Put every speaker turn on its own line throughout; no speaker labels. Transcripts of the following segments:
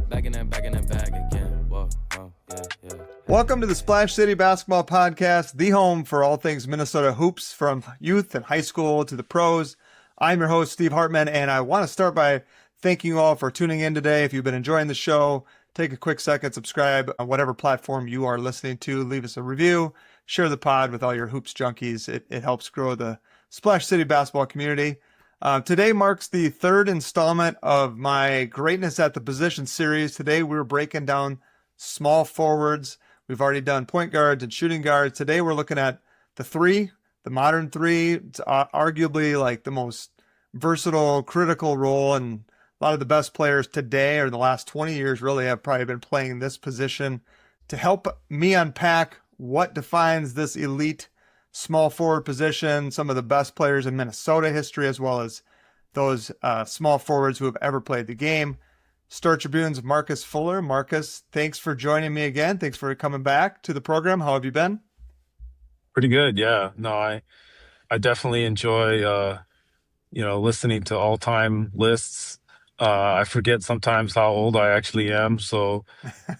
Back in that bag again. Whoa, yeah.
Welcome to the Splash City Basketball Podcast, the home for all things Minnesota hoops from youth and high school to the pros. I'm your host, Steve Hartman, and I want to start by thanking you all for tuning in today. If you've been enjoying the show, take a quick second, subscribe on whatever platform you are listening to, leave us a review, share the pod with all your hoops junkies. It helps grow the Splash City basketball community. Today marks the third installment of my Greatness at the Position series. Today we're breaking down small forwards. We've already done point guards and shooting guards. Today we're looking at the three, the modern three. It's arguably like the most versatile, critical role, and a lot of the best players today or the last 20 years really have probably been playing this position. To help me unpack what defines this elite small forward position, some of the best players in Minnesota history, as well as those small forwards who have ever played the game, Star Tribune's Marcus Fuller. Marcus, thanks for joining me again. Thanks for coming back to the program. How have you been?
Pretty good, yeah. No, I definitely enjoy listening to all-time lists. I forget sometimes how old I actually am. So,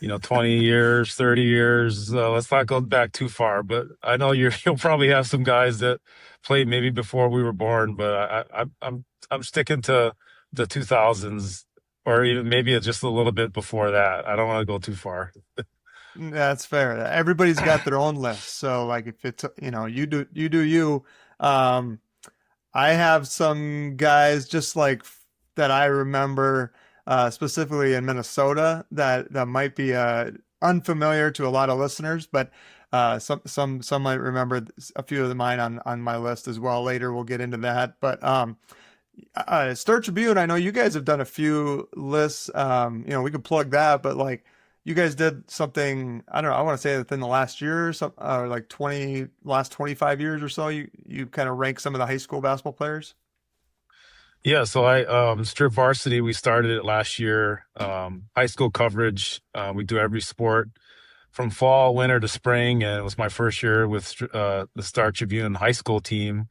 20 years, 30 years, let's not go back too far. But I know you'll probably have some guys that played maybe before we were born. But I'm sticking to the 2000s, or even maybe just a little bit before that. I don't want to go too far.
That's fair. Everybody's got their own list. So, like, if it's you do you. I have some guys just like that I remember specifically in Minnesota that might be unfamiliar to a lot of listeners, but some might remember a few of mine on my list as well. Later we'll get into that. But Star Tribune, I know you guys have done a few lists. We could plug that, but like you guys did something, I don't know, I want to say within the last year or something, like last 25 years or so, you kind of rank some of the high school basketball players.
Yeah, so Strib Varsity, we started it last year. High school coverage, we do every sport from fall, winter to spring, and it was my first year with the Star Tribune high school team,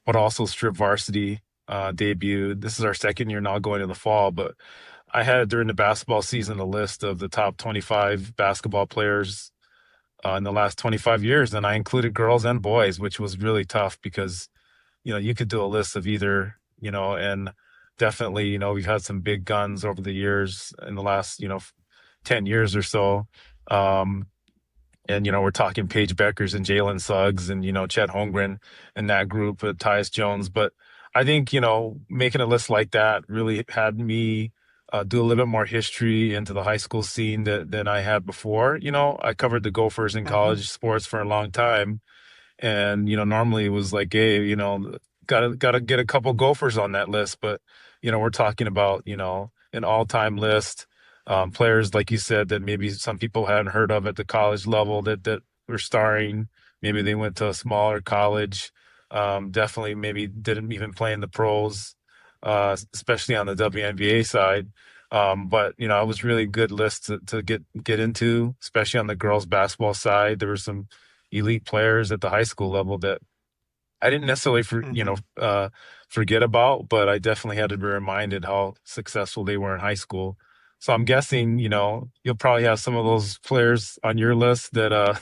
but also Strib Varsity debuted. This is our second year now going in the fall, but I had during the basketball season a list of the top 25 basketball players in the last 25 years, and I included girls and boys, which was really tough because, you could do a list of either, and definitely, we've had some big guns over the years in the last, 10 years or so. And, we're talking Paige Beckers and Jalen Suggs and, Chet Holmgren and that group, Tyus Jones. But I think, making a list like that really had me do a little bit more history into the high school scene than I had before. I covered the Gophers in college sports for a long time. And, normally it was like, hey, gotta get a couple Gophers on that list. But, we're talking about, an all-time list, players, like you said, that maybe some people hadn't heard of at the college level that were starring. Maybe they went to a smaller college, definitely maybe didn't even play in the pros, especially on the WNBA side. But, it was really a good list to get into, especially on the girls basketball side. There were some elite players at the high school level that I didn't necessarily forget about, but I definitely had to be reminded how successful they were in high school. So I'm guessing, you'll probably have some of those players on your list that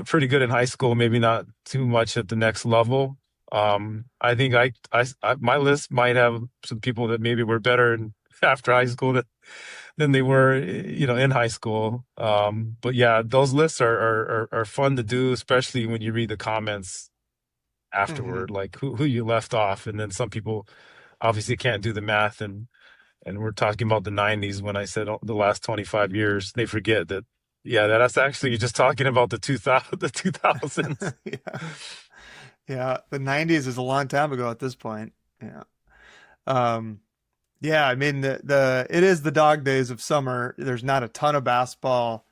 pretty good in high school, maybe not too much at the next level. I think my list might have some people that maybe were better after high school than they were, in high school. But yeah, those lists are fun to do, especially when you read the comments afterward, like who you left off. And then some people obviously can't do the math. And we're talking about the 90s when I said the last 25 years, they forget that, yeah, that's actually just talking about the 2000s.
Yeah. The 90s is a long time ago at this point. Yeah. Yeah. I mean, it is the dog days of summer. There's not a ton of basketball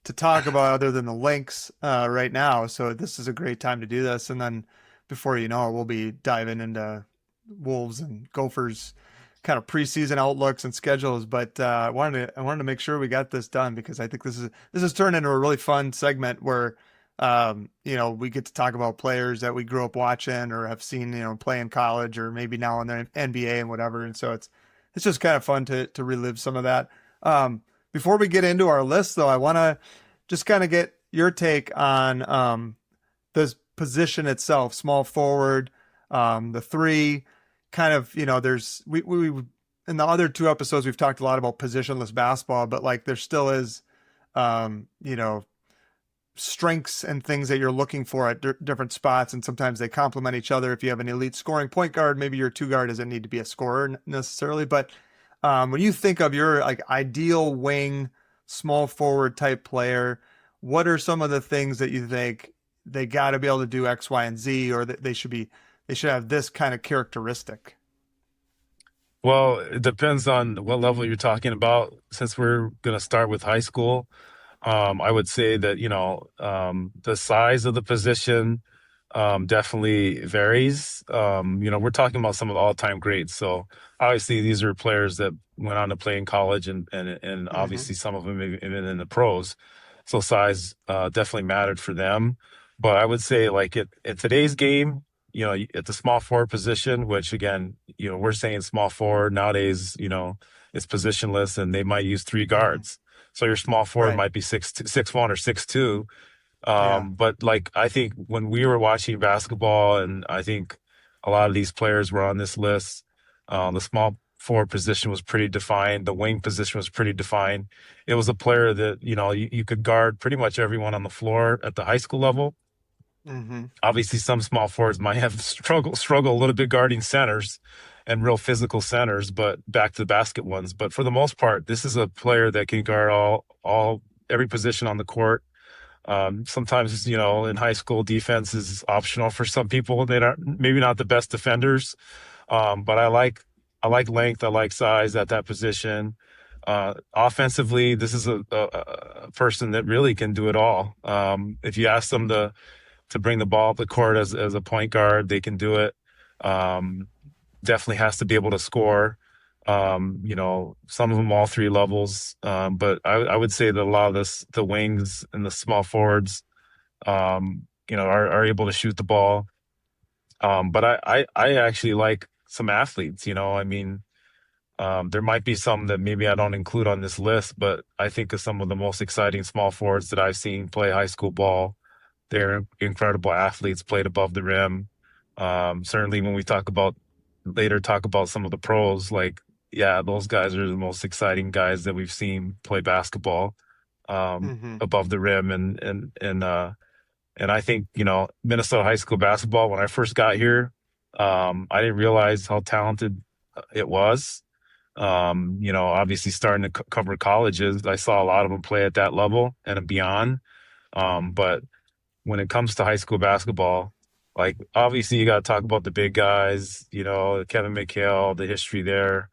to talk about other than the Lynx right now. So this is a great time to do this. And then before you know it, we'll be diving into Wolves and Gophers kind of preseason outlooks and schedules. But I wanted to make sure we got this done because I think this has turned into a really fun segment where we get to talk about players that we grew up watching or have seen, play in college or maybe now in the NBA and whatever. And so it's just kind of fun to relive some of that. Before we get into our list, though, I want to just kind of get your take on this position itself, small forward, the three, kind of, there's we in the other two episodes we've talked a lot about positionless basketball, but like there still is, strengths and things that you're looking for at different spots, and sometimes they complement each other. If you have an elite scoring point guard, maybe your two guard doesn't need to be a scorer necessarily, but when you think of your like ideal wing, small forward type player, what are some of the things that you think they got to be able to do X, Y, and Z, or that they should have this kind of characteristic?
Well, it depends on what level you're talking about. Since we're going to start with high school, I would say that, the size of the position definitely varies. We're talking about some of the all-time greats. So obviously these are players that went on to play in college and obviously some of them even in the pros. So size definitely mattered for them. But I would say like at today's game, at the small forward position, which again, we're saying small forward nowadays, it's positionless and they might use three guards. So your small forward
Right.
might be 6'1" or 6'2".
Yeah.
But like, I think when we were watching basketball, and I think a lot of these players were on this list, the small forward position was pretty defined. The wing position was pretty defined. It was a player that, you could guard pretty much everyone on the floor at the high school level.
Mm-hmm.
Obviously, some small forwards might have struggle a little bit guarding centers and real physical centers, but back to the basket ones. But for the most part, this is a player that can guard every position on the court. Sometimes, in high school, defense is optional for some people. They're maybe not the best defenders, but I like length, I like size at that position. Offensively, this is a person that really can do it all. If you ask them to bring the ball up the court as a point guard, they can do it. Definitely has to be able to score. Some of them all three levels. But I would say that a lot of the wings and the small forwards, are able to shoot the ball. But I actually like some athletes, there might be some that maybe I don't include on this list, but I think of some of the most exciting small forwards that I've seen play high school ball. They're incredible athletes, played above the rim. Certainly when we talk about some of the pros, like, yeah, those guys are the most exciting guys that we've seen play basketball
Mm-hmm.
above the rim. And I think, Minnesota high school basketball, when I first got here, I didn't realize how talented it was. Obviously starting to cover colleges, I saw a lot of them play at that level and beyond. But when it comes to high school basketball, like obviously you got to talk about the big guys, Kevin McHale, the history there.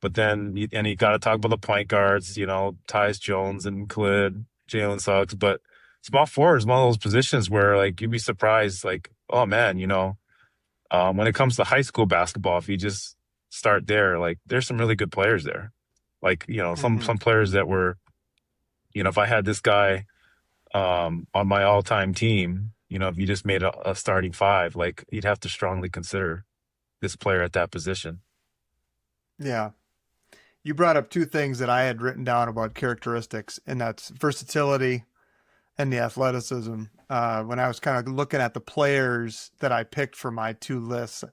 But then you got to talk about the point guards, Tyus Jones and Khalid, Jalen Suggs. But small forward is one of those positions where like you'd be surprised, like, oh man, when it comes to high school basketball, if you just start there, like there's some really good players there. Like, some players that were, if I had this guy on my all-time team, if you just made a starting five, like you'd have to strongly consider this player at that position.
Yeah. You brought up two things that I had written down about characteristics, and that's versatility and the athleticism. When I was kind of looking at the players that I picked for my two lists,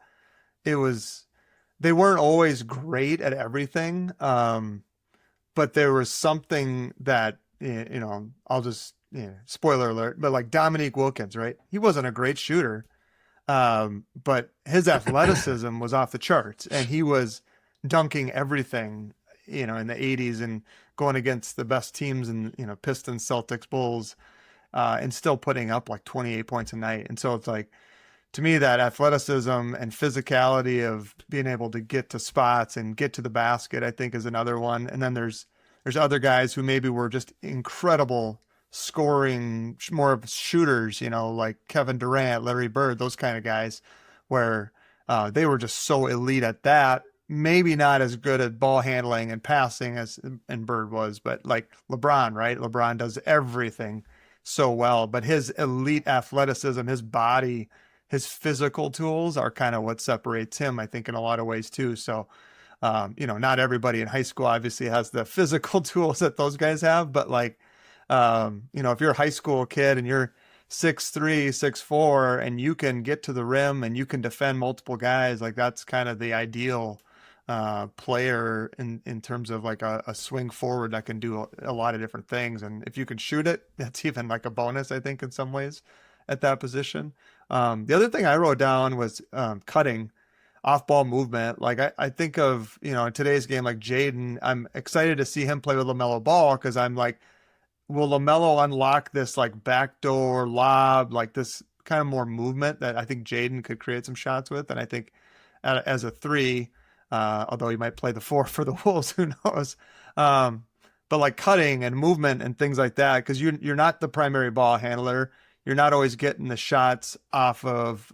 they weren't always great at everything. But there was something that, I'll just, spoiler alert, but like Dominique Wilkins, right? He wasn't a great shooter. But his athleticism was off the charts, and he was dunking everything, in the 80s and going against the best teams in, Pistons, Celtics, Bulls, and still putting up like 28 points a night. And so it's like, to me, that athleticism and physicality of being able to get to spots and get to the basket, I think is another one. And then there's other guys who maybe were just incredible scoring, more of shooters, like Kevin Durant, Larry Bird, those kind of guys, where they were just so elite at that. Maybe not as good at ball handling and passing as and Bird was, but like LeBron, right? LeBron does everything so well, but his elite athleticism, his body, his physical tools are kind of what separates him, I think, in a lot of ways too. So Not everybody in high school obviously has the physical tools that those guys have, but like, if you're a high school kid and you're 6'3", 6'4", and you can get to the rim and you can defend multiple guys, like that's kind of the ideal player in terms of like a swing forward that can do a lot of different things. And if you can shoot it, that's even like a bonus, I think, in some ways at that position. The other thing I wrote down was cutting, off ball movement. Like I think of, in today's game, like Jaden, I'm excited to see him play with LaMelo Ball because I'm like, will LaMelo unlock this like backdoor lob, like this kind of more movement that I think Jaden could create some shots with. And I think as a three, although he might play the four for the Wolves, who knows? But like cutting and movement and things like that, because you're not the primary ball handler. You're not always getting the shots off of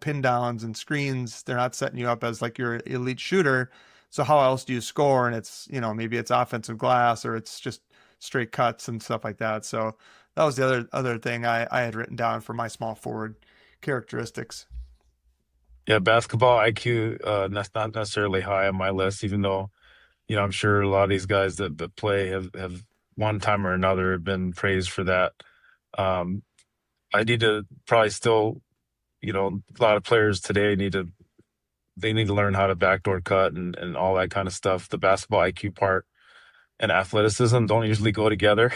pin downs and screens. They're not setting you up as like your elite shooter. So how else do you score? And it's, maybe it's offensive glass or it's just straight cuts and stuff like that. So that was the other thing I had written down for my small forward characteristics.
Yeah, basketball IQ, that's not necessarily high on my list, even though, I'm sure a lot of these guys that play have one time or another been praised for that. I need to probably still, a lot of players today need to learn how to backdoor cut and all that kind of stuff. The basketball IQ part and athleticism don't usually go together.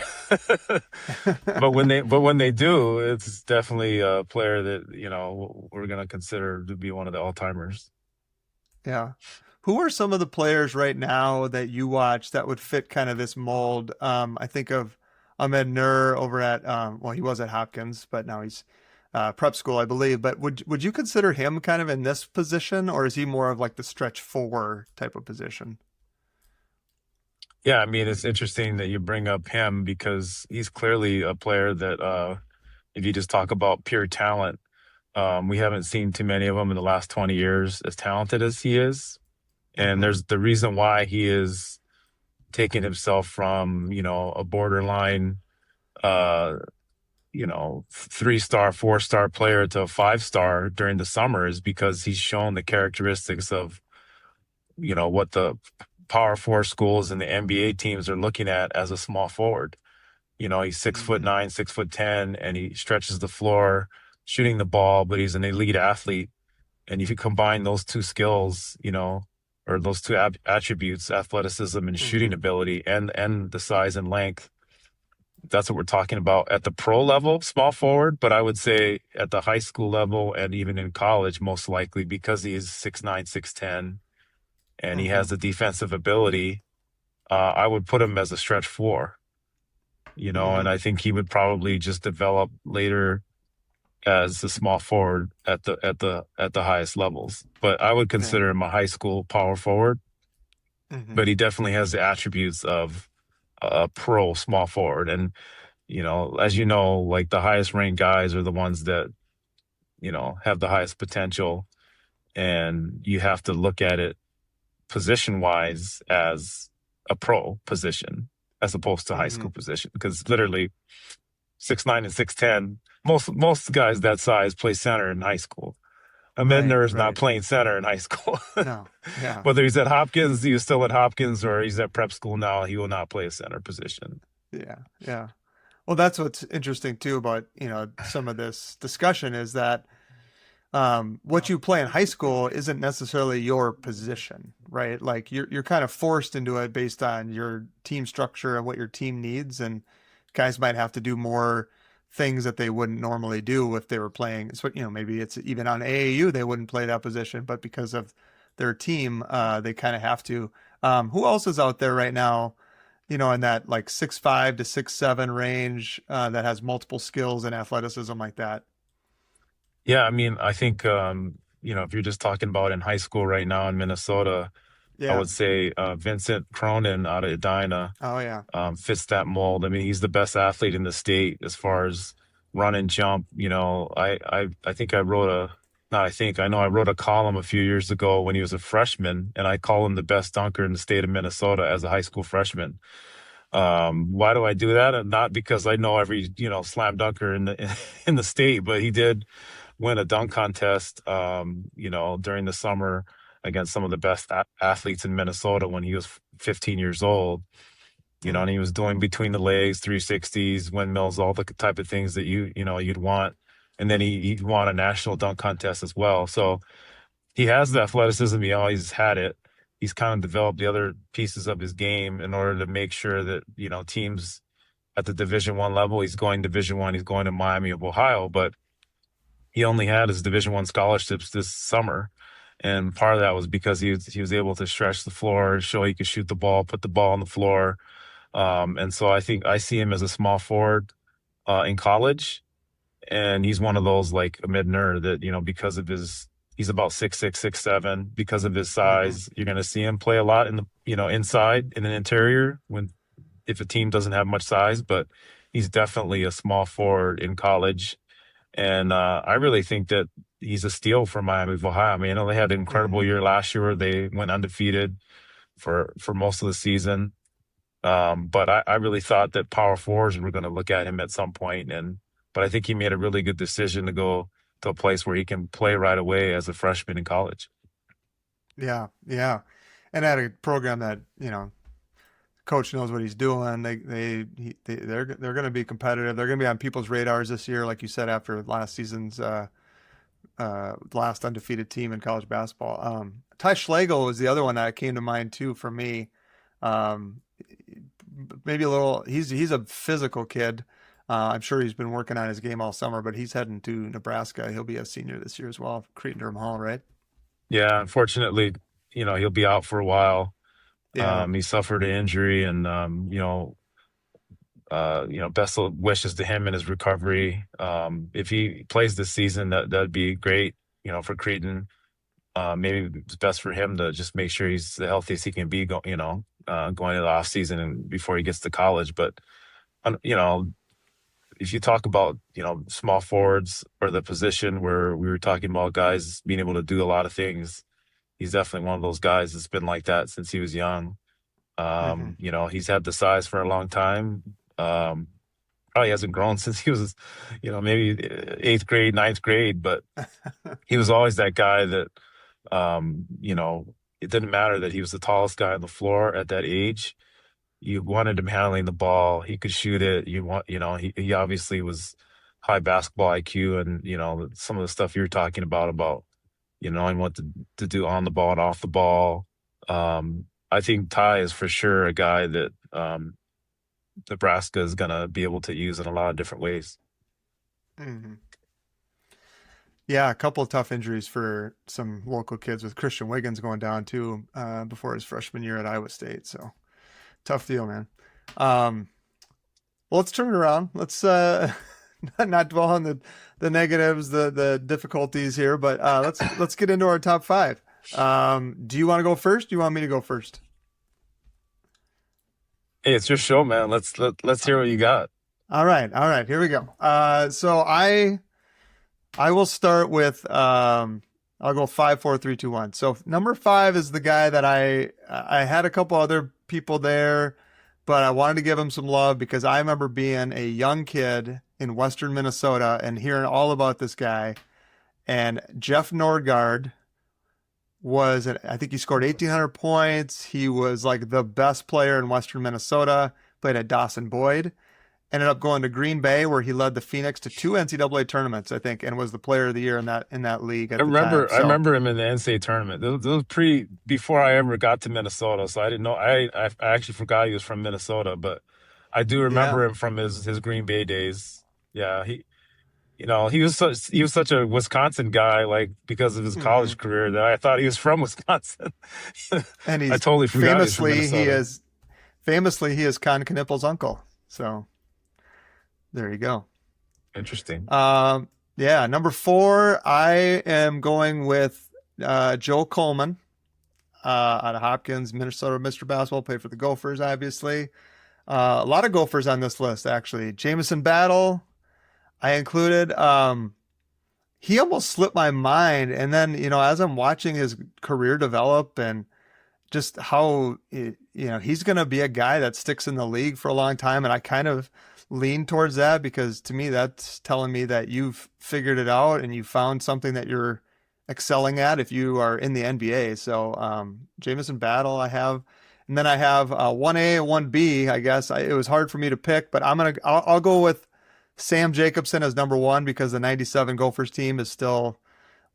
But when they do, it's definitely a player that, we're going to consider to be one of the all-timers.
Yeah. Who are some of the players right now that you watch that would fit kind of this mold? I think of Ahmed Nur over at, he was at Hopkins, but now he's prep school, I believe. But would you consider him kind of in this position, or is he more of like the stretch four type of position?
Yeah, I mean, it's interesting that you bring up him because he's clearly a player that, if you just talk about pure talent, we haven't seen too many of them in the last 20 years as talented as he is. And there's the reason why he is taking himself from, a borderline, 3-star, 4-star player to a 5-star during the summer is because he's shown the characteristics of, what the Power 4 schools and the NBA teams are looking at as a small forward. He's 6'9", 6'10", and he stretches the floor, shooting the ball, but he's an elite athlete. And if you combine those two skills, or those two attributes, athleticism and shooting ability and the size and length, that's what we're talking about at the pro level, small forward. But I would say at the high school level and even in college, most likely, because he is 6'9", 6'10", and he has the defensive ability, I would put him as a stretch four, and I think he would probably just develop later as a small forward at the highest levels. But I would consider him a high school power forward. But he definitely has the attributes of a pro small forward. And, as you know, like the highest ranked guys are the ones that, have the highest potential. And you have to look at it position wise as a pro position as opposed to high school position, because literally 6'9" and 6'10", most guys that size play center in high school. Ahmed Nur is not playing center in high school.
No, yeah.
Whether he's at Hopkins, he's still at Hopkins, or he's at prep school now, he will not play a center position.
Yeah, yeah. Well, that's what's interesting too about some of this discussion is that what you play in high school isn't necessarily your position, right? Like you're kind of forced into it based on your team structure and what your team needs, and guys might have to do more things that they wouldn't normally do if they were playing. So, maybe it's even on AAU, they wouldn't play that position, but because of their team, they kind of have to. Who else is out there right now, in that like 6'5" to 6'7" range that has multiple skills and athleticism like that?
Yeah, I mean, I think, if you're just talking about in high school right now in Minnesota, I would say Vincent Cronin out of Edina fits that mold. I mean, he's the best athlete in the state as far as run and jump. I think I wrote I know I wrote a column a few years ago when he was a freshman, and I call him the best dunker in the state of Minnesota as a high school freshman. Why do I do that? Not because I know every, slam dunker in in the state, but he did win a dunk contest, during the summer against some of the best athletes in Minnesota when he was 15 years old. And he was doing between the legs, 360s, windmills, all the type of things that you'd want. And then he won a national dunk contest as well. So he has the athleticism. He always had it. He's kind of developed the other pieces of his game in order to make sure that, teams at the Division I level, he's going Division I, he's going to Miami of Ohio, but he only had his Division I scholarships this summer. And part of that was because he was able to stretch the floor, show he could shoot the ball, put the ball on the floor. And so I think I see him as a small forward in college. And he's one of those like a mid-ner that, because of he's about 6'6", 6'7". Because of his size, you're going to see him play a lot in the, inside in an interior if a team doesn't have much size, but he's definitely a small forward in college. And I really think that he's a steal for Miami of Ohio. I mean, they had an incredible year last year where they went undefeated for most of the season. But I really thought that power forwards were going to look at him at some point. But I think he made a really good decision to go to a place where he can play right away as a freshman in college.
Yeah. Yeah. And at a program that, coach knows what he's doing. They're going to be competitive. They're going to be on people's radars this year, like you said, after last season's last undefeated team in college basketball. Ty Schlegel was the other one that came to mind too for me. Maybe a little. He's a physical kid. I'm sure he's been working on his game all summer, but he's heading to Nebraska. He'll be a senior this year as well, Creighton-Durham Hall, right?
Yeah, unfortunately, he'll be out for a while. Yeah. He suffered an injury, and best of wishes to him in his recovery. If he plays this season, that'd be great, for Creighton. Maybe it's best for him to just make sure he's the healthiest he can be, going into the off season and before he gets to college. But if you talk about small forwards or the position where we were talking about guys being able to do a lot of things, he's definitely one of those guys that's been like that since he was young. He's had the size for a long time. Probably hasn't grown since he was, maybe 8th grade, 9th grade, but he was always that guy that, it didn't matter that he was the tallest guy on the floor at that age. You wanted him handling the ball. He could shoot it. He obviously was high basketball IQ, and, some of the stuff you're talking about, knowing what to do on the ball and off the ball. I think Ty is for sure a guy that Nebraska is going to be able to use in a lot of different ways.
Mm-hmm. Yeah, a couple of tough injuries for some local kids, with Christian Wiggins going down too before his freshman year at Iowa State. So tough deal, man. Well, let's turn it around. Let's not dwell on the negatives, the difficulties here, but let's get into our top 5. Do you want to go first? Do you want me to go first?
Hey, it's your show, man. Let's hear what you got.
All right. Here we go. So I will start with I'll go 5, 4, 3, 2, 1. So number 5 is the guy that I had a couple other people there, but I wanted to give him some love because I remember being a young kid in Western Minnesota and hearing all about this guy. And Jeff Nordgaard I think he scored 1,800 points. He was like the best player in Western Minnesota, played at Dawson Boyd, ended up going to Green Bay where he led the Phoenix to 2 NCAA tournaments, I think, and was the player of the year in that league. I
remember him in the NCAA tournament. It was before I ever got to Minnesota, so I didn't know. I actually forgot he was from Minnesota, but I do remember him from his Green Bay days. Yeah, he was such a Wisconsin guy, like, because of his college career, that I thought he was from Wisconsin.
And
I totally forgot
famously he is Con Knippel's uncle. So there you go.
Interesting.
Number 4, I am going with Joe Coleman out of Hopkins, Minnesota, Mr. Basketball, played for the Gophers, obviously. A lot of Gophers on this list, actually. Jamison Battle, I included. He almost slipped my mind. And then, as I'm watching his career develop and just how, he's going to be a guy that sticks in the league for a long time. And I kind of lean towards that because to me, that's telling me that you've figured it out and you found something that you're excelling at if you are in the NBA. So Jamison Battle I have, and then I have 1A and 1B. I guess it was hard for me to pick, but I'll go with Sam Jacobson as number one because the '97 Gophers team is still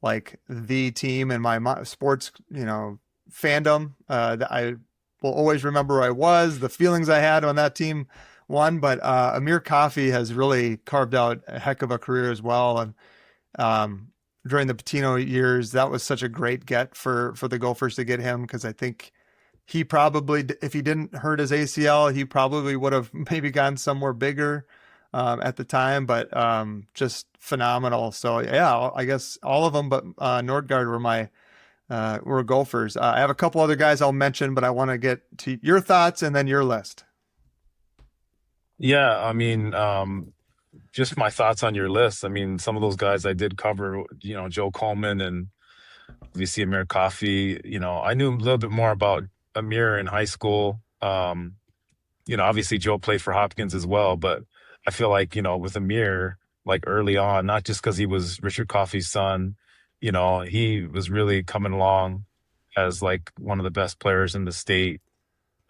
like the team in my sports, fandom. That I will always remember who I was, the feelings I had when that team won. But Amir Coffey has really carved out a heck of a career as well. And during the Patino years, that was such a great get for the Gophers to get him, because I think he probably, if he didn't hurt his ACL, he probably would have maybe gone somewhere bigger at the time, but just phenomenal. So yeah, I guess all of them, but Nordgaard were Gophers. I have a couple other guys I'll mention, but I want to get to your thoughts and then your list.
Yeah, I mean, just my thoughts on your list. I mean, some of those guys I did cover, Joe Coleman and obviously Amir Coffey. I knew a little bit more about Amir in high school. Obviously Joe played for Hopkins as well, but I feel like, with Amir, like early on, not just because he was Richard Coffey's son, he was really coming along as like one of the best players in the state,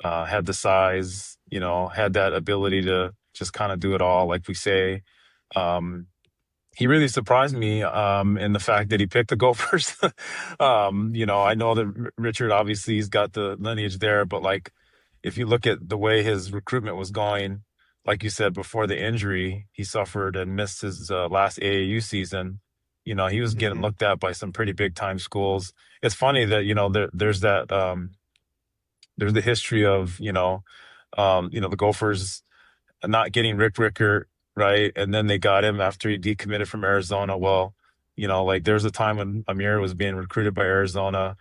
had the size, had that ability to just kind of do it all, like we say. He really surprised me in the fact that he picked the Gophers. I know that Richard, obviously, he's got the lineage there, but like, if you look at the way his recruitment was going, like you said, before the injury he suffered and missed his last AAU season, he was getting looked at by some pretty big time schools. It's funny that, there's that, there's the history of, the Gophers not getting Rick Rickert, right? And then they got him after he decommitted from Arizona. Well, like there's a time when Amir was being recruited by Arizona,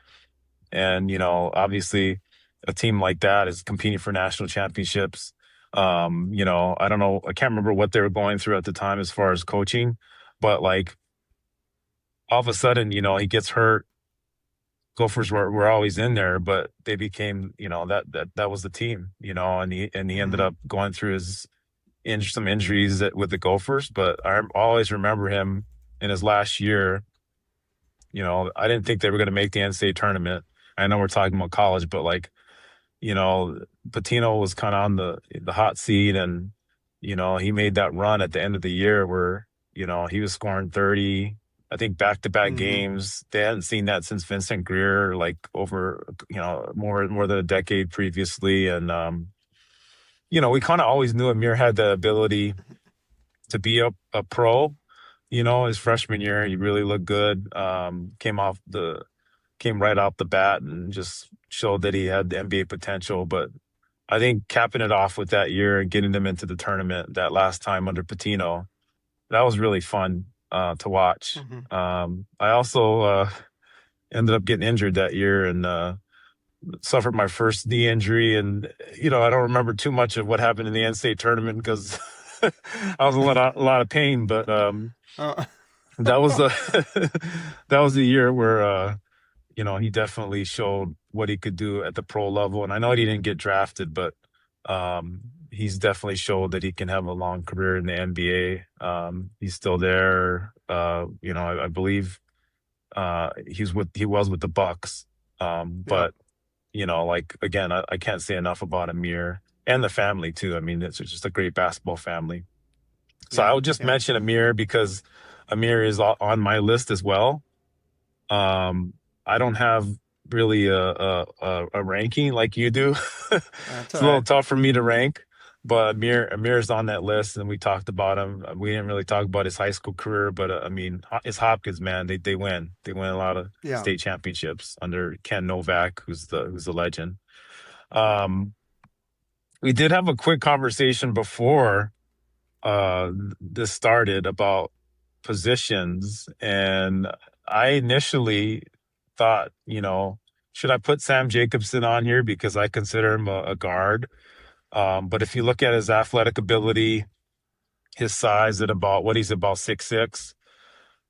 and, obviously a team like that is competing for national championships. I don't know, I can't remember what they were going through at the time as far as coaching, but like all of a sudden, he gets hurt. Gophers were always in there, but they became, that was the team, and he ended up going through some injuries with the Gophers. But I always remember him in his last year. I didn't think they were going to make the NCAA tournament. I know we're talking about college, but like, Patino was kind of on the hot seat, and, he made that run at the end of the year where, he was scoring 30, I think, back-to-back games. They hadn't seen that since Vincent Greer, like over, more than a decade previously. And, we kind of always knew Amir had the ability to be a pro. His freshman year, he really looked good. Came right off the bat and just showed that he had the NBA potential. But I think capping it off with that year and getting them into the tournament that last time under Patino, that was really fun to watch. I also ended up getting injured that year and suffered my first knee injury. And, I don't remember too much of what happened in the NCAA tournament because I was in a lot of pain. But that was the year where, he definitely showed what he could do at the pro level. And I know he didn't get drafted, but he's definitely showed that he can have a long career in the NBA. He's still there. I believe he was with the Bucks. But, like, again, I can't say enough about Amir and the family too. I mean, it's just a great basketball family. So I would just mention Amir because Amir is on my list as well. I don't have really a ranking like you do. It's a little tough for me to rank, but Amir's on that list, and we talked about him. We didn't really talk about his high school career, but I mean, it's Hopkins, man. They win. They win a lot of state championships under Ken Novak, who's the legend. We did have a quick conversation before this started about positions, and I initially thought, should I put Sam Jacobson on here because I consider him a guard? But if you look at his athletic ability, his size at he's about 6'6",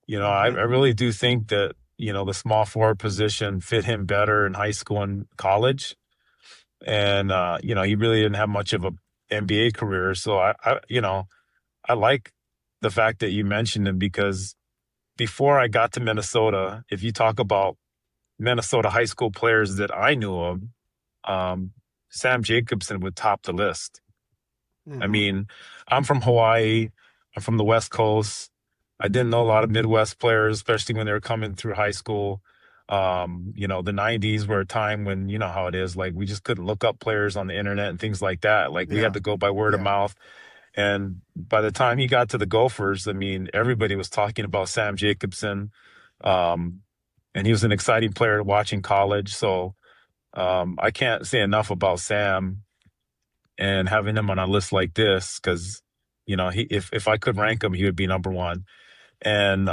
I really do think that, the small forward position fit him better in high school and college. And, he really didn't have much of a NBA career. So I like the fact that you mentioned him because before I got to Minnesota, if you talk about Minnesota high school players that I knew of, Sam Jacobson would top the list. I
Mm-hmm.
mean, I'm from Hawaii. I'm from the West Coast. I didn't know a lot of Midwest players, especially when they were coming through high school. The 90s were a time when, you know how it is, like we just couldn't look up players on the internet and things like that. Like we had
Yeah.
to go by word of
Yeah.
mouth. And by the time he got to the Gophers, I mean, everybody was talking about Sam Jacobson. Um, and he was an exciting player to watch in college. So I can't say enough about Sam and having him on a list like this because, if I could rank him, he would be number one. And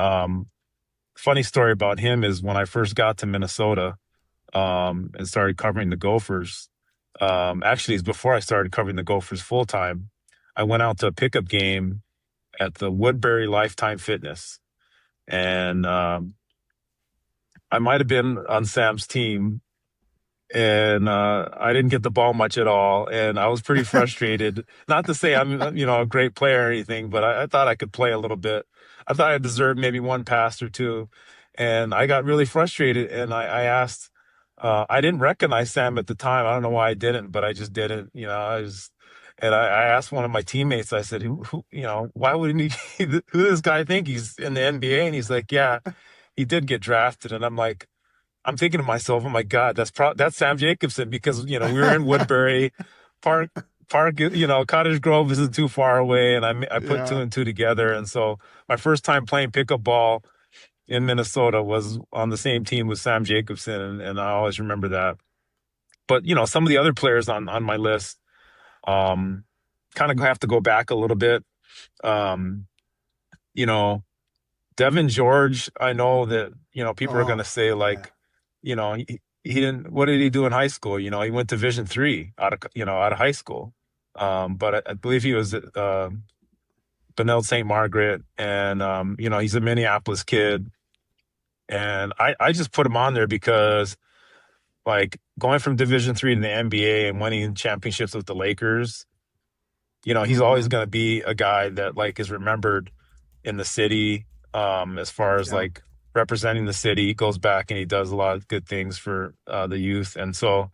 funny story about him is when I first got to Minnesota and started covering the Gophers. Actually, it's before I started covering the Gophers full time. I went out to a pickup game at the Woodbury Lifetime Fitness, and I might have been on Sam's team, and I didn't get the ball much at all, and I was pretty frustrated. Not to say I'm, a great player or anything, but I thought I could play a little bit. I thought I deserved maybe one pass or two, and I got really frustrated, and I asked. I didn't recognize Sam at the time. I don't know why I didn't, but I just didn't. And I asked one of my teammates. I said, "Who, why wouldn't he? Who does this guy think he's in the NBA?" And he's like, "Yeah, he did get drafted." And I'm like, I'm thinking to myself, "Oh my God, that's Sam Jacobson," because we were in Woodbury Park. Cottage Grove isn't too far away, and I put two
Yeah.
and two together. And so my first time playing pickup ball in Minnesota was on the same team with Sam Jacobson, and I always remember that. But some of the other players on my list, kind of have to go back a little bit. Um, you know, Devean George, I know that people are going to
Oh,
say
yeah.
like, he didn't. What did he do in high school? He went to Division III out of high school. But I believe he was at Benilde St. Margaret, and he's a Minneapolis kid. And I just put him on there because, like, going from Division III to the NBA and winning championships with the Lakers, he's
Mm-hmm.
always going to be a guy that, like, is remembered in the city, as far as,
Yeah.
like, representing the city. He goes back and he does a lot of good things for the youth. And so,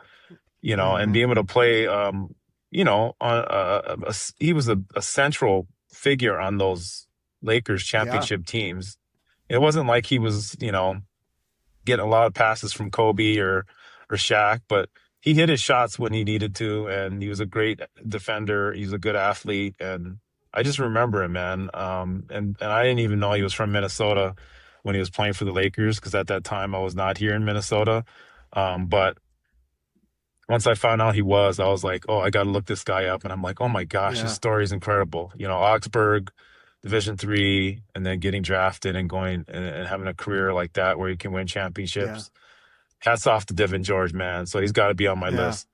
and
Mm-hmm.
being able to play, he was a central figure on those Lakers
Yeah.
championship teams. It wasn't like he was, getting a lot of passes from Kobe or Shaq, but he hit his shots when he needed to, and he was a great defender. He's a good athlete, and I just remember him, man. And I didn't even know he was from Minnesota when he was playing for the Lakers because at that time I was not here in Minnesota. But once I found out he was, I was like, oh, I got to look this guy up, and I'm like, oh my gosh, his
Yeah.
story is incredible. Augsburg, Division III, and then getting drafted and going and having a career like that where he can win
Yeah.
championships. Hats off to Devean George, man. So he's got to be on my
Yeah.
list.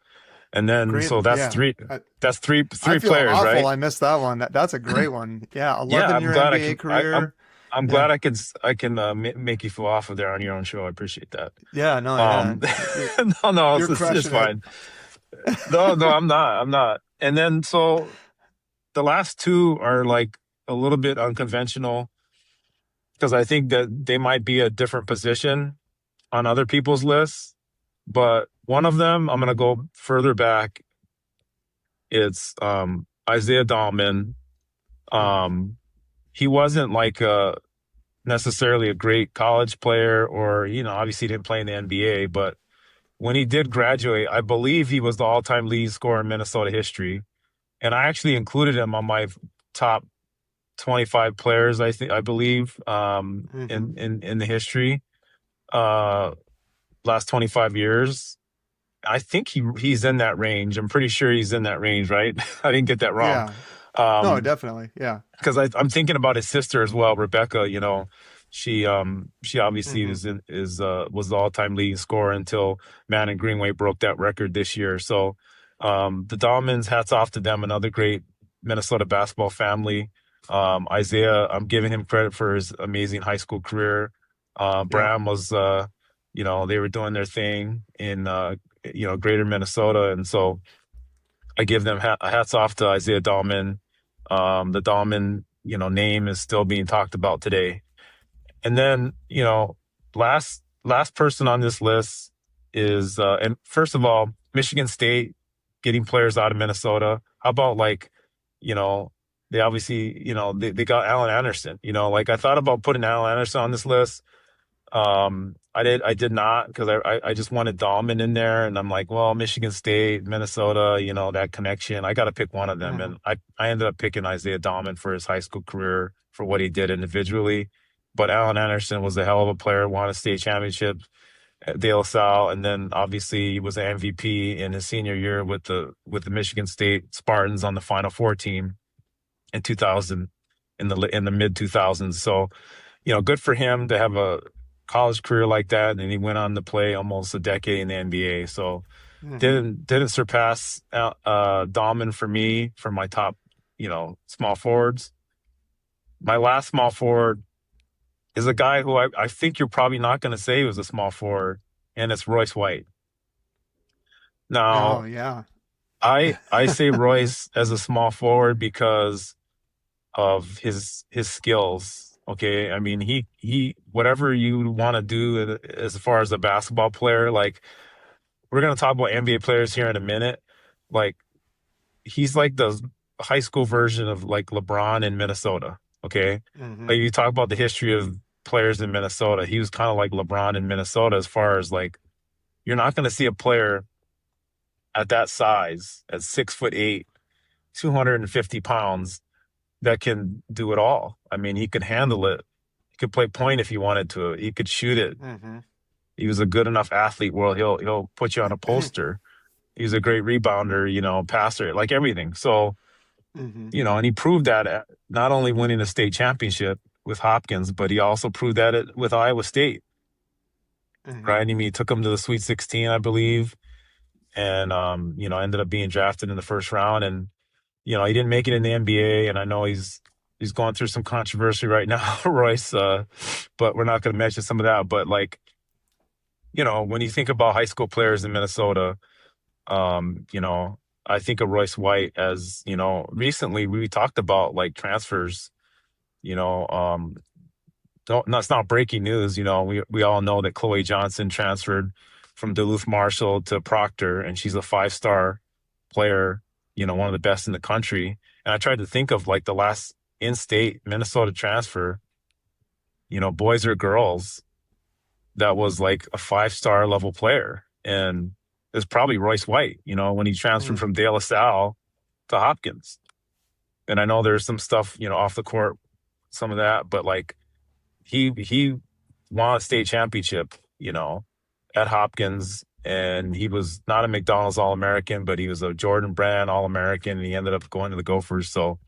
And then
Great.
so that's
Yeah.
three. That's
I
three
feel
players,
awful.
right?
I missed that one. That's a great one. Yeah.
Yeah,
11
I'm
year
glad I
NBA
can. I'm
career.
I'm
Yeah.
glad I can make you feel off of there on your own show. I appreciate that.
Yeah. No, yeah.
Um, no,
You're
it's
crushing it.
fine. No, I'm not. I'm not. And then so the last two are like a little bit unconventional because I think that they might be a different position on other people's lists. But one of them, I'm going to go further back. It's Isaiah Dahlman.
Mm-hmm.
He wasn't like necessarily a great college player or, obviously he didn't play in the NBA. But when he did graduate, I believe he was the all-time lead scorer in Minnesota history. And I actually included him on my top 25 players, I believe,
Mm-hmm.
in the history, last 25 years. I think he's in that range. I'm pretty sure he's in that range, right? I didn't get that wrong.
Yeah. No,
Um,
definitely. Yeah.
because I'm thinking about his sister as well, Rebecca. She obviously
Mm-hmm.
was the all-time leading scorer until Manning Greenway broke that record this year. So the Dahlmans, hats off to them, another great Minnesota basketball family. Isaiah, I'm giving him credit for his amazing high school career.
Yeah.
Bram was they were doing their thing in greater Minnesota, and so I give them hats off to Isaiah Dahlman. The Dahlman, name is still being talked about today. And then, last person on this list is, and first of all, Michigan State getting players out of Minnesota. How about like, you know, they obviously, they got Allen Anderson, like I thought about putting Allen Anderson on this list. I did not because I just wanted Dahlman in there, and I'm like, well, Michigan State, Minnesota, that connection. I got to pick one of them, and I ended up picking Isaiah Dahlman for his high school career for what he did individually. But Allen Anderson was a hell of a player, won a state championship at De La Salle, and then obviously he was an MVP in his senior year with the Michigan State Spartans on the Final Four team in 2000 in the mid 2000s. So, good for him to have a college career like that, and he went on to play almost a decade in the NBA. So didn't surpass Dahlman for me for my top, small forwards. My last small forward is a guy who I think you're probably not going to say was a small forward, and it's Royce White. Now,
Oh yeah.
I say Royce as a small forward because of his skills. Okay, I mean he whatever you want to do as far as a basketball player, like we're gonna talk about NBA players here in a minute. Like he's like the high school version of like LeBron in Minnesota. Okay, like you talk about the history of players in Minnesota, he was kind of like LeBron in Minnesota as far as like you're not gonna see a player at that size at 6'8", 250 pounds that can do it all. I mean, he could handle it. He could play point if he wanted to. He could shoot it. He was a good enough athlete where he'll put you on a poster. He was a great rebounder, passer, like everything. So, and he proved that at not only winning a state championship with Hopkins, but he also proved that with Iowa State. Right? I mean, he took him to the Sweet 16, I believe, and ended up being drafted in the first round. And he didn't make it in the NBA, and I know he's going through some controversy right now, Royce, but we're not going to mention some of that. But like, when you think about high school players in Minnesota, I think of Royce White as, recently we talked about like transfers, that's not breaking news. We all know that Chloe Johnson transferred from Duluth Marshall to Proctor, and she's a 5-star player, one of the best in the country. And I tried to think of like the last in-state Minnesota transfer, boys or girls, that was like a 5-star level player. And it's probably Royce White, when he transferred from De La Salle to Hopkins. And I know there's some stuff, off the court, some of that, but like he won a state championship, at Hopkins. And he was not a McDonald's All-American, but he was a Jordan Brand All-American, and he ended up going to the Gophers. So,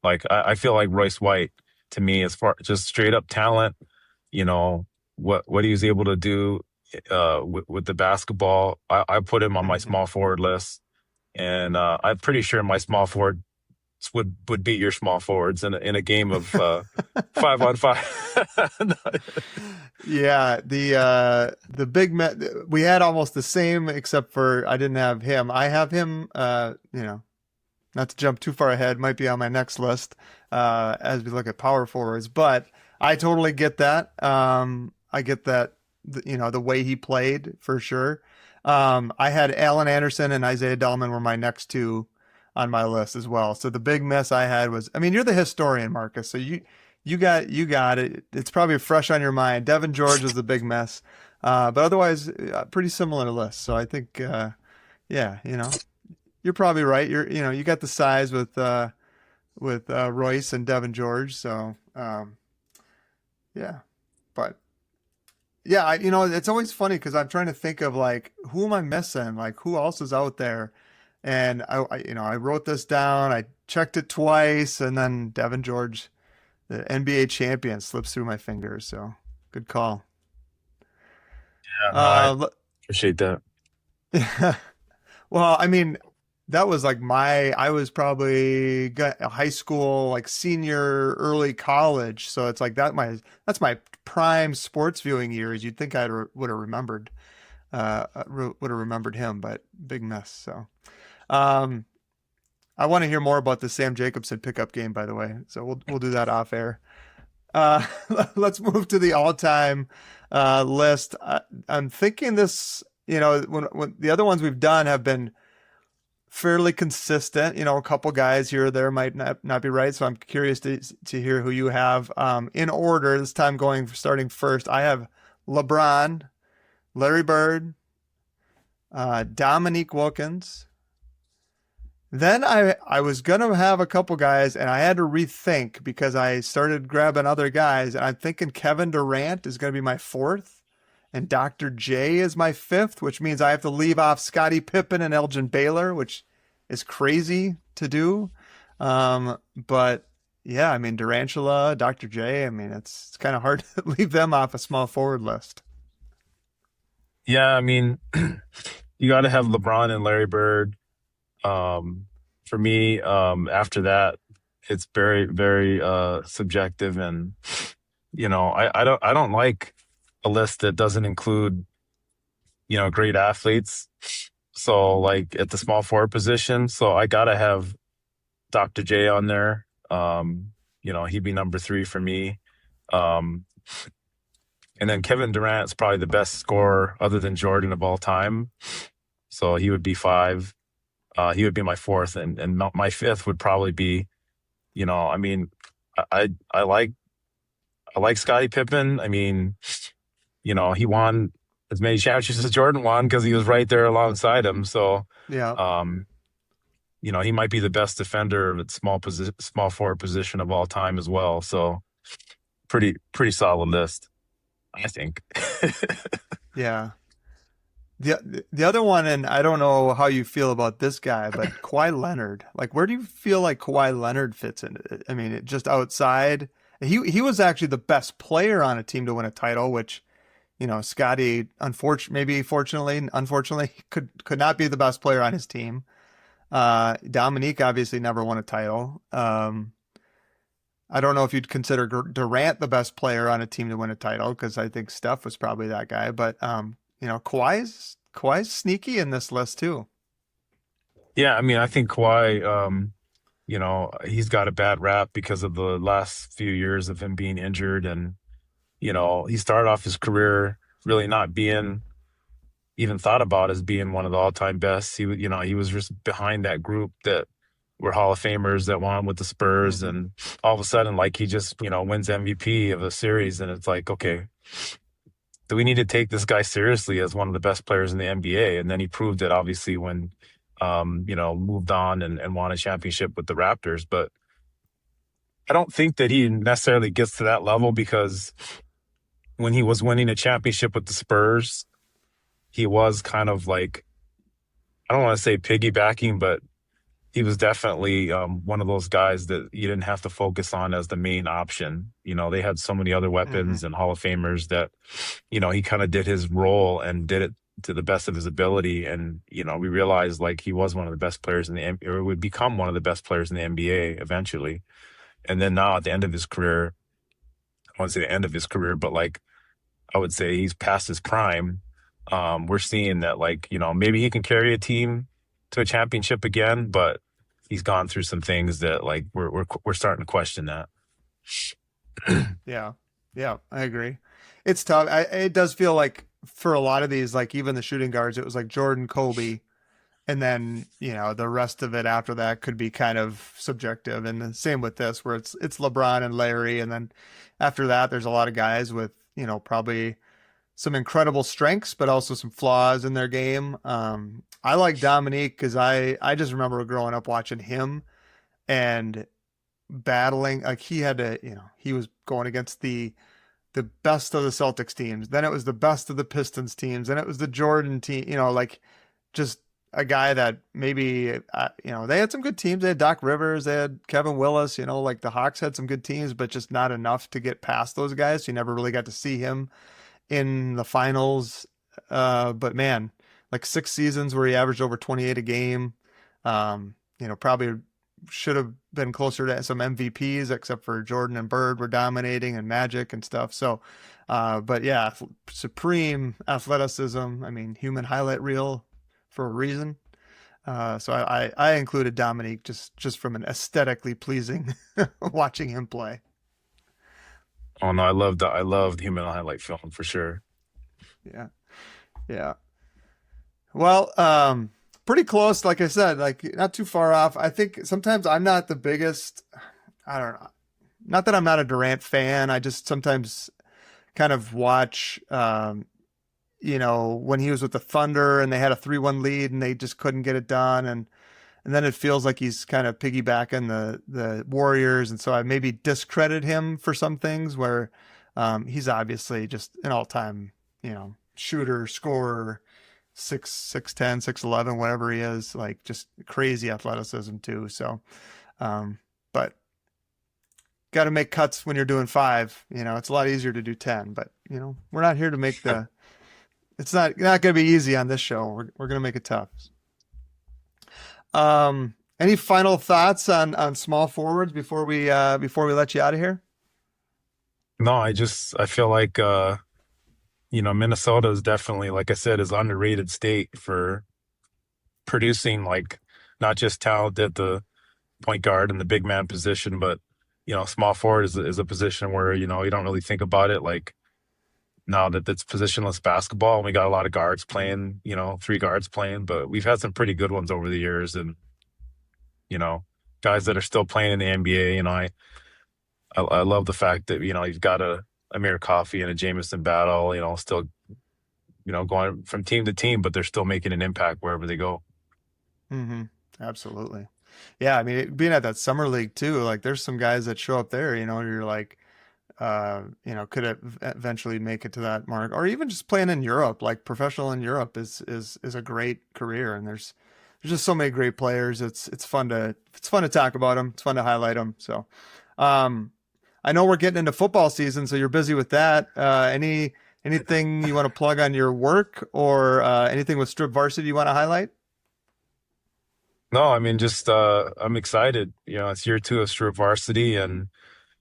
like, I feel like Royce White, to me, as far just straight up talent, what he was able to do with the basketball, I put him on my small forward list, and I'm pretty sure my small forward would beat your small forwards in a game of 5-on-5.
Yeah, the big we had almost the same, except for I didn't have him. I have him. Not to jump too far ahead, might be on my next list as we look at power forwards. But I totally get that. I get that. The way he played for sure. I had Allen Anderson and Isaiah Dahlman were my next two on my list as well. So the big miss I had was, I mean, you're the historian, Marcus. So you got it. It's probably fresh on your mind. Devean George was the big mess. But otherwise, pretty similar list. So I think, you're probably right. You got the size with Royce and Devean George. So, but yeah, it's always funny because I'm trying to think of like, who am I missing? Like who else is out there? And I wrote this down, I checked it twice, and then Devean George, the NBA champion, slips through my fingers. So good call.
Yeah, no, I appreciate that.
Yeah. Well, I mean, that was like I was probably a high school, like senior, early college. So it's like that's my prime sports viewing years. You'd think I would have remembered him, but big mess. So, I want to hear more about the Sam Jacobson pickup game, by the way. So we'll do that off air. Uh, let's move to the all-time list. I'm thinking this, when the other ones we've done have been fairly consistent. A couple guys here or there might not be right. So I'm curious to hear who you have. In order, this time starting first, I have LeBron, Larry Bird, Dominique Wilkins. Then I was going to have a couple guys, and I had to rethink because I started grabbing other guys, and I'm thinking Kevin Durant is going to be my fourth, and Dr. J is my fifth, which means I have to leave off Scottie Pippen and Elgin Baylor, which is crazy to do. But yeah, I mean, Durantula, Dr. J, I mean, it's kind of hard to leave them off a small forward list.
Yeah, I mean, you got to have LeBron and Larry Bird. For me, after that, it's very, very subjective, and I don't like a list that doesn't include great athletes. So like at the small forward position, so I gotta have Dr. J on there. He'd be number 3 for me. And then Kevin Durant's probably the best scorer other than Jordan of all time. So he would be 5. He would be my 4th, and my 5th would probably be, I mean, I like Scottie Pippen. I mean, he won as many championships as Jordan won because he was right there alongside him. So,
Yeah.
He might be the best defender at small forward position of all time as well. So, pretty solid list, I think.
Yeah. The other one, and I don't know how you feel about this guy, but Kawhi Leonard. Like, where do you feel like Kawhi Leonard fits into it? I mean, just outside. He was actually the best player on a team to win a title, which, Scotty, unfortunately, could not be the best player on his team. Dominique obviously never won a title. I don't know if you'd consider Durant the best player on a team to win a title, because I think Steph was probably that guy. But Kawhi's sneaky in this list too.
Yeah, I mean, I think Kawhi, he's got a bad rap because of the last few years of him being injured, and he started off his career really not being even thought about as being one of the all-time best. He was just behind that group that were Hall of Famers that won with the Spurs,
Mm-hmm.
and all of a sudden, like, he just wins MVP of a series, and it's like, okay, do we need to take this guy seriously as one of the best players in the NBA? And then he proved it, obviously, when moved on and won a championship with the Raptors. But I don't think that he necessarily gets to that level, because when he was winning a championship with the Spurs, he was kind of like, I don't want to say piggybacking, but he was definitely one of those guys that you didn't have to focus on as the main option. They had so many other weapons
Mm-hmm.
and Hall of Famers that, he kind of did his role and did it to the best of his ability. And, we realized like he was one of the best players in the NBA, or would become one of the best players in the NBA eventually. And then now at the end of his career, I won't say the end of his career, but like, I would say he's past his prime. We're seeing that, like, maybe he can carry a team to a championship again, but he's gone through some things that, like, we're starting to question that.
Yeah. Yeah, I agree. It's tough. It does feel like for a lot of these, like even the shooting guards, it was like Jordan, Kobe, and then, the rest of it after that could be kind of subjective. And the same with this, where it's LeBron and Larry, and then after that, there's a lot of guys with, probably some incredible strengths, but also some flaws in their game. I like Dominique because I just remember growing up watching him and battling. Like he had to, he was going against the best of the Celtics teams. Then it was the best of the Pistons teams. Then it was the Jordan team. Like just a guy that maybe they had some good teams. They had Doc Rivers, they had Kevin Willis. Like the Hawks had some good teams, but just not enough to get past those guys. So you never really got to see him in the finals. But man, like 6 seasons where he averaged over 28 a game. Probably should have been closer to some MVPs, except for Jordan and Bird were dominating, and Magic and stuff. So, but yeah, supreme athleticism. I mean, human highlight reel for a reason. So I included Dominique just from an aesthetically pleasing watching him play.
Oh no, I love the human highlight film for sure.
Yeah. Yeah. Well, pretty close. Like I said, like not too far off. I think sometimes I'm not the biggest, I don't know. Not that I'm not a Durant fan. I just sometimes kind of watch, when he was with the Thunder and they had a 3-1 lead and they just couldn't get it done. And then it feels like he's kind of piggybacking the Warriors. And so I maybe discredit him for some things where he's obviously just an all-time, shooter, scorer, 6'10", 6'11", whatever he is, like just crazy athleticism too. So, but got to make cuts when you're doing 5. It's a lot easier to do 10, but we're not here to make it's not going to be easy on this show. We're going to make it tough. Any final thoughts on small forwards before we let you out of here?
No, I feel like Minnesota is definitely, like I said, is an underrated state for producing like not just talent at the point guard and the big man position, but small forward is a position where you don't really think about it like now that it's positionless basketball and we got a lot of guards playing, 3 guards playing, but we've had some pretty good ones over the years, and guys that are still playing in the NBA. I love the fact that you've got a Amir Coffey and a Jamison Battle, still going from team to team, but they're still making an impact wherever they go.
Mm-hmm. Absolutely. Yeah, I mean, being at that summer league too, like there's some guys that show up there, and you're like, could eventually make it to that mark, or even just playing in Europe, like professional in Europe is a great career. And there's just so many great players. It's fun to talk about them. It's fun to highlight them. So, I know we're getting into football season, so you're busy with that. Anything you want to plug on your work or anything with Strib Varsity you want to highlight?
No, I mean, just I'm excited. It's year 2 of Strib Varsity, and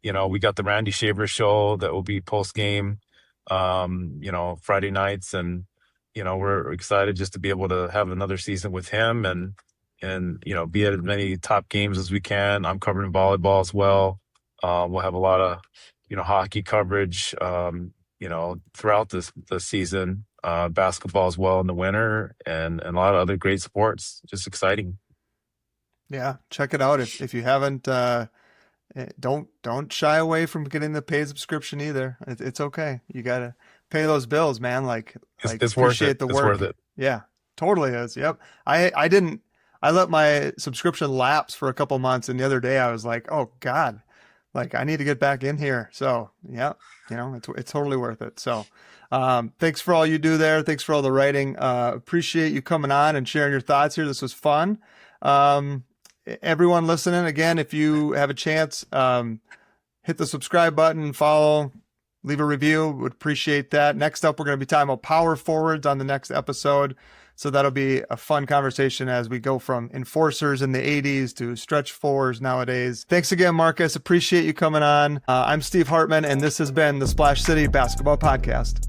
we got the Randy Shaver show that will be post game, Friday nights, and we're excited just to be able to have another season with him and be at as many top games as we can. I'm covering volleyball as well. We'll have a lot of hockey coverage throughout the season, basketball as well in the winter, and a lot of other great sports. Just exciting.
Yeah, check it out if you haven't. Don't shy away from getting the paid subscription either. It's okay. You gotta pay those bills, man. Like
it's
appreciate the work.
It's worth it.
Yeah, totally is. Yep. I let my subscription lapse for a couple months, and the other day I was like, oh God, like I need to get back in here. So yeah, it's totally worth it. So thanks for all you do there. Thanks for all the writing. Appreciate you coming on and sharing your thoughts here. This was fun. Everyone listening, again, if you have a chance, hit the subscribe button, follow, leave a review. Would appreciate that. Next up, we're going to be talking about power forwards on the next episode. So that'll be a fun conversation as we go from enforcers in the 80s to stretch fours nowadays. Thanks again, Marcus. Appreciate you coming on. I'm Steve Hartman, and this has been the Splash City Basketball Podcast.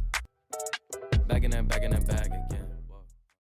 Back in